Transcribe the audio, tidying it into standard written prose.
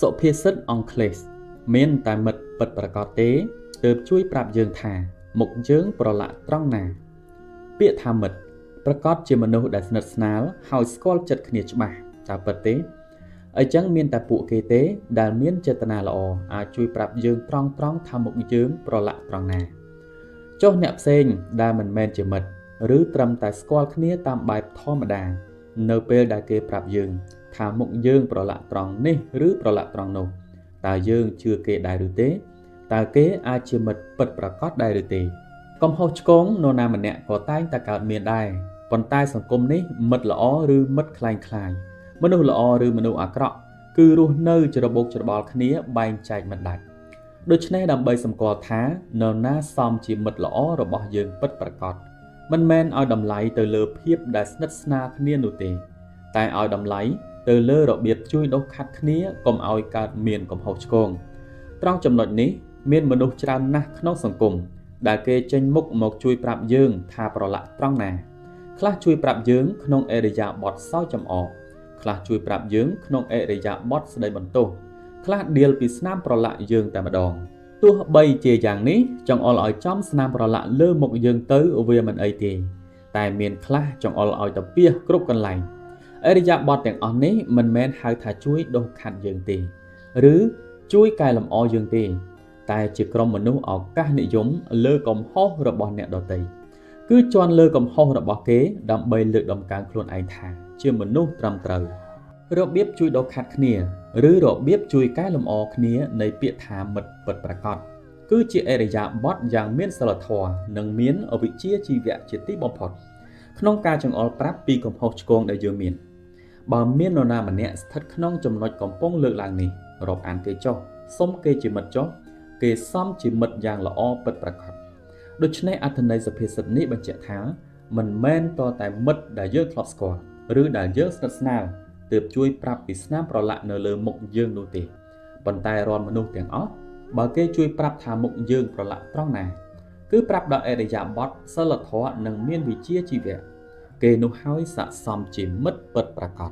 សុភាសិតអង់គ្លេសមានតែមិត្តពិតប្រាកដទេទើបជួយប្រាប់យើងថាមុខយើងប្រឡាក់ត្រង់ណាពាក្យថាមិត្តប្រកាសជាមនុស្សដែលស្និទ្ធស្នាលហើយស្គាល់ចិត្តគ្នាច្បាស់តើពិតទេអញ្ចឹងមានតែពួកគេទេដែលមានចេតនាល្អអាចជួយប្រាប់យើងត្រង់ថាមុខយើងប្រឡាក់ត្រង់ណាចុះអ្នកផ្សេងដែលមិនមែនជាមិត្តឬត្រឹមតែស្គាល់គ្នាតាមបែបធម្មតានៅពេលដែលគេប្រាប់យើងថាមុខយើងប្រឡាក់ត្រង់នេះឬប្រឡាក់ត្រង់នោះតើយើងជឿគេដែរឬទេតើគេអាចជាមិត្តពិតប្រាកដដែរឬទេកំហុសឆ្គងនរណាម្នាក់ក៏តែងតែកើតមានដែរប៉ុន្តែសង្គមនេះមិត្តល្អឬមិត្តคล้ายមនុស្សល្អឬមនុស្សអាក្រក់គឺរស់នៅច្របូកច្របល់គ្នាបែងចែកមិនដាច់ដូច្នេះដើម្បីសម្គាល់ថានរណាសមជាមិត្តល្អរបស់យើងពិតប្រាកដមិនមែនឲ្យតម្លៃទៅលើភាពដែលស្និទ្ធស្នាលគ្នានោះទេតែឲ្យតម្លៃទៅលើរបៀបជួយដុសខាត់គ្នាកុំឲ្យកើតមានកំហុសឆ្គងត្រង់ចំណុចនេះមានមនុស្សច្រើនណាស់ក្នុងសង្គមដែលគេចេញមុខមកជួយប្រាប់យើងថាប្រឡាក់ត្រង់ណាខ្លះជួយប្រាប់យើងក្នុងអេរិយាបថសើចចំអកខ្លះជួយប្រាប់យើងក្នុងអេរិយាបថស្ដីបន្ទោសខ្លះដៀលពីស្នាមប្រឡាក់យើងតែម្ដងទោះបីជាយ៉ាងនេះចង្អុលឲ្យចំស្នាមប្រឡាក់លើមុខយើងទៅវាមិនអីទេតែមានខ្លះចង្អុលឲ្យទៅពីគ្រប់កន្លែងអរិយាបថទាំងអស់នេះមិនមែនហៅថាជួយដុសខាត់យើងទេឬជួយកែលម្អយើងទេតែជាក្រុមមនុស្សឱកាសនិយមលើកំហុសរបស់អ្នកដទៃគឺជន់លើកំហុសរបស់គេដើម្បីលើកតម្កើងខ្លួនឯងថាជាមនុស្សត្រឹមត្រូវរបៀបជួយដុសខាត់គ្នាឬរបៀបជួយកែលម្អគ្នានៃពាក្យថាមិត្តពិតប្រាកដគឺជាអរិយាបថយ៉ាងមានសីលធម៌និងមានវិជ្ជាជីវៈជាទីបំផុតក្នុងការចង្អុលប្រាប់ពីកំហុសឆ្គងដែលយើងមានបើមាននរណាម្នាក់ស្ថិតក្នុងចំណុចកំពុងលើកឡើងនេះរាប់អានគេចុះសុំគេជាមិត្តចុះគេសមជាមិត្តយ៉ាងល្អពិតប្រាកដដូច្នេះអត្ថន័យសុភាសិតនេះបញ្ជាក់ថាមិនមែនតតែមិត្តដែលយើងធ្លាប់ស្គាល់ឬដែលយើងស្និទ្ធស្នាលទើបជួយប្រាប់ពីស្នាមប្រឡាក់នៅលើមុខយើងនោះទេប៉ុន្តែរាល់មនុស្សទាំងអស់បើគេជួយប្រាប់ថាមុខយើងប្រឡាក់ត្រង់ណាគឺប្រាប់ដល់អរិយាបថសិលធម៌និងមានវិជ្ជាជីវៈគេនោះហើយស័ក្តិសមជាមិត្តពិតប្រាកដ